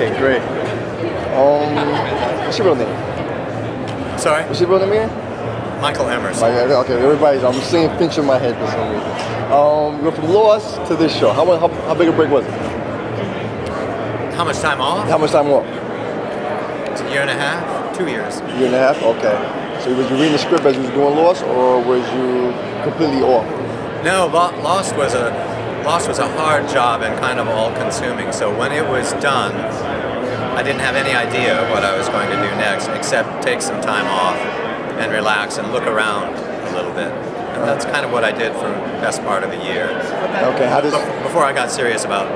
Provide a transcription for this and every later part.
Okay, great. What's your real name? Sorry? What's your real name again? Michael Emerson. Okay, everybody's. I'm seeing Finch in my head for some reason. You went from Lost to this show. How big a break was it? How much time off? How much time off? It's a year and a half, 2 years. A year and a half? Okay. So was you reading the script as you was doing Lost, or was you completely off? No, Lost was a hard job and kind of all-consuming. So when it was done, I didn't have any idea what I was going to do next, except take some time off and relax and look around a little bit. And that's kind of what I did for the best part of a year. Okay. Before I got serious about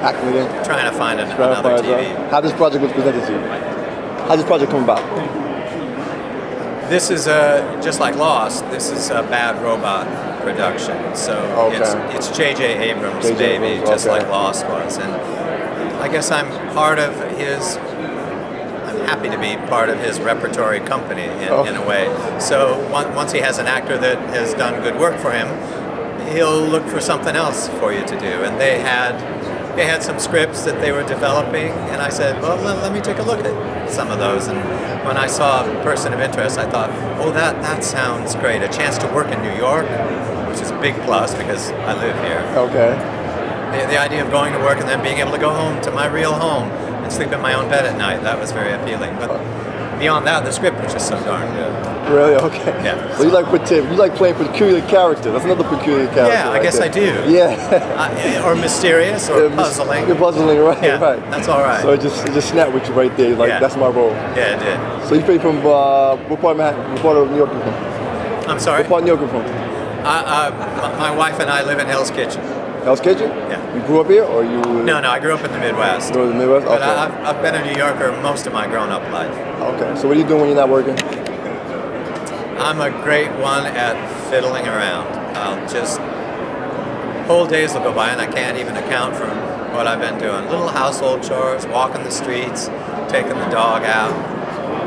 acting again? Trying to find another TV. How this project was presented to you? How did this project come about? This is just like Lost. This is a Bad Robot production. So it's J.J. Abrams' baby, just like Lost was. And I guess I'm happy to be part of his repertory company in a way. So once he has an actor that has done good work for him, he'll look for something else for you to do. And they had some scripts that they were developing, and I said, well, let me take a look at some of those. And when I saw Person of Interest, I thought, oh, that sounds great. A chance to work in New York, which is a big plus because I live here. Okay. The idea of going to work and then being able to go home to my real home and sleep in my own bed at night, that was very appealing. But beyond that, the script was just so darn good. Really? Okay. Yeah. So you like playing peculiar characters. That's another peculiar character. Yeah, I guess I do. Yeah. Or mysterious or puzzling. You're puzzling, right? Yeah, right. That's all right. So it just snapped with you right there. Like that's my role. Yeah, it did. So you play from what part of Manhattan? What part of New York are you from? I'm sorry? What part of New York are you from? My wife and I live in Hell's Kitchen. Hell's Kitchen? Yeah. You grew up here, or you? No, I grew up in the Midwest. You grew up in the Midwest? Okay. But I've been a New Yorker most of my grown-up life. Okay. So what are you doing when you're not working? I'm a great one at fiddling around. I'll just whole days will go by and I can't even account for what I've been doing. Little household chores, walking the streets, taking the dog out,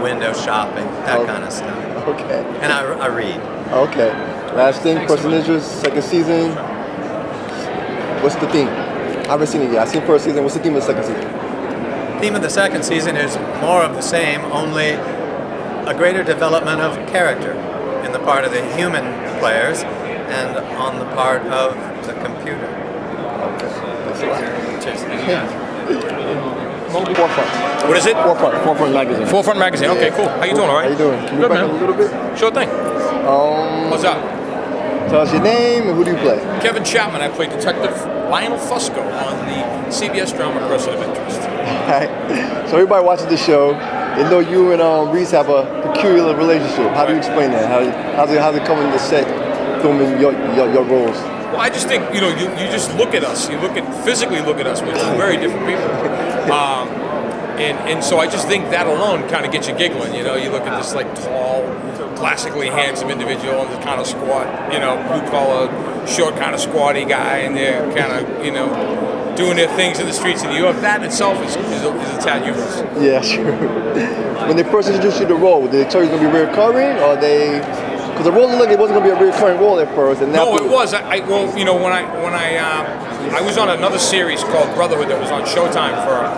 window shopping, that kind of stuff. Okay. And I read. Okay. Last thing, Person of Interest, second season. What's the theme? I haven't seen it yet. I've seen first season. What's the theme of the second season? The theme of the second season is more of the same, only a greater development of character in the part of the human players and on the part of the computer. Okay. Thanks a lot. Cheers. Forefront. What is it? Forefront magazine. Forefront magazine. Okay, cool. How you doing? All right. How you doing? Can we back up a little bit? Sure thing. What's up? Tell us your name and who do you play? Kevin Chapman. I play Detective Lionel Fusco on the CBS drama Person of Interest. Alright. So everybody watching the show, they know you and Reese have a peculiar relationship. How do you explain that? How's it coming to set, filming your roles? Well, I just think, you just look at us. You physically look at us. We're two very different people. And so I just think that alone kind of gets you giggling. You look at this like tall, classically handsome individual and this kind of squat, blue collar, short kind of squatty guy, and they're kind of, doing their things in the streets of New York. That in itself is a tad humorous. Yeah, sure. When they first introduced you to the role, did they tell you it was going to be reoccurring, or because the role looked like it wasn't going to be a reoccurring role at first, and now it was. When I was on another series called Brotherhood that was on Showtime for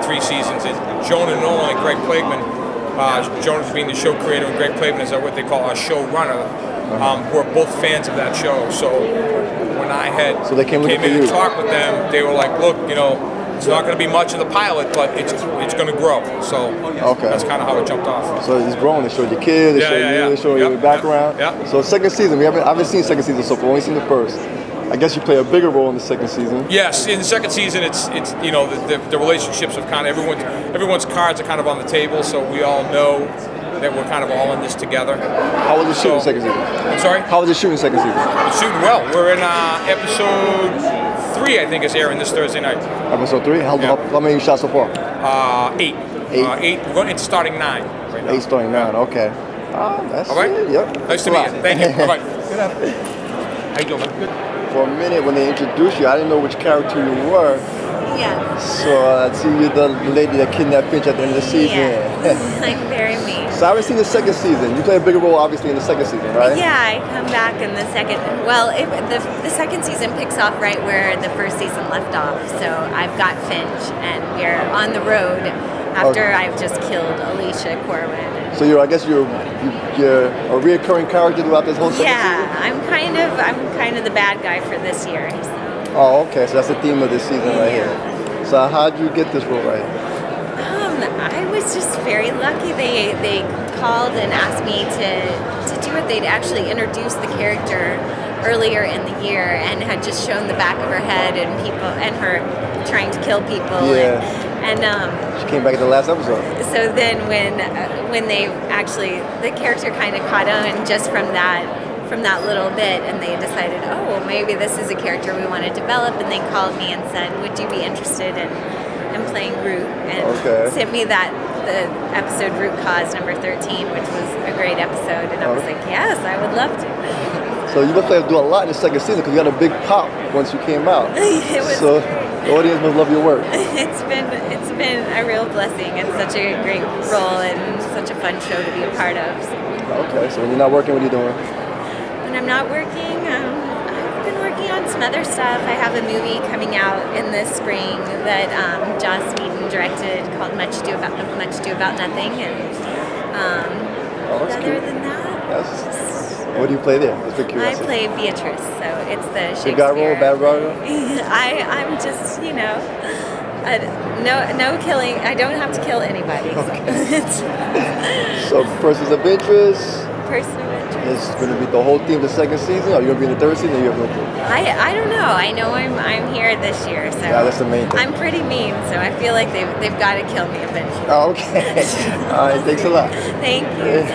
3 seasons. And Jonah Nolan and Greg Plagueman, Jonah being the show creator and Greg Plagueman is what they call our showrunner. We're both fans of that show. So when I came in to talk with them, they were like, "Look, it's not going to be much of the pilot, but it's going to grow." So that's kind of how it jumped off. So it's growing. They showed your kids, they showed you, they showed your background. Yeah. So second season, I haven't seen second season so far. Only seen the first. I guess you play a bigger role in the second season. Yes, in the second season, it's the relationships of kind of everyone's cards are kind of on the table, so we all know that we're kind of all in this together. How was it shooting second season? I'm sorry? How was it shooting second season? It's shooting well. We're in episode 3, I think, is airing this Thursday night. Episode 3? How many shots so far? 8. 8. It's starting 9 right now. 8 starting 9. Okay. That's all right. Yep. Nice to meet you. Thank you. All right. Good afternoon. How you doing, man? Good. For a minute, when they introduced you, I didn't know which character you were. Yeah. So I see you're the lady that kidnapped Finch at the end of the season. Yeah. I'm very mean. So I haven't seen the second season. You play a bigger role, obviously, in the second season, right? Yeah, I come back in the second. Well, the second season picks off right where the first season left off. So I've got Finch, and we're on the road after I've just killed Alicia Corwin. So I guess you're a reoccurring character throughout this whole second season? Yeah, I'm kind of the bad guy for this year. So. Oh, okay. So that's the theme of this season right here. So how'd you get this role right? I was just very lucky. They called and asked me to do it. They'd actually introduced the character earlier in the year and had just shown the back of her head and her trying to kill people. Yeah. And she came back in the last episode. So then when they actually, the character kind of caught on just from that little bit, and they decided, oh, well, maybe this is a character we want to develop, and they called me and said, would you be interested in playing Root, and sent me the episode Root Cause number 13, which was a great episode, and I was like, yes, I would love to. So you must have to do a lot in the second season because you got a big pop once you came out. So the audience must love your work. It's been a real blessing. It's such a great role and such a fun show to be a part of. So. Okay, so when you're not working, what are you doing? When I'm not working, I've been working on some other stuff. I have a movie coming out in the spring that Joss Whedon directed called Much Ado About Nothing. And other than that, what do you play there? I play Beatrice, so it's the Shakespeare. Good guy role, bad role? I'm just, no killing. I don't have to kill anybody. So persons of interest. Person of interest. It's going to be the whole theme of the second season. Are you going to be in the third season? Or you have no clue? I don't know. I know I'm here this year, so yeah, that's the main thing. I'm pretty mean, so I feel like they've got to kill me eventually. Oh, okay. All right. Thanks a lot. Thank you.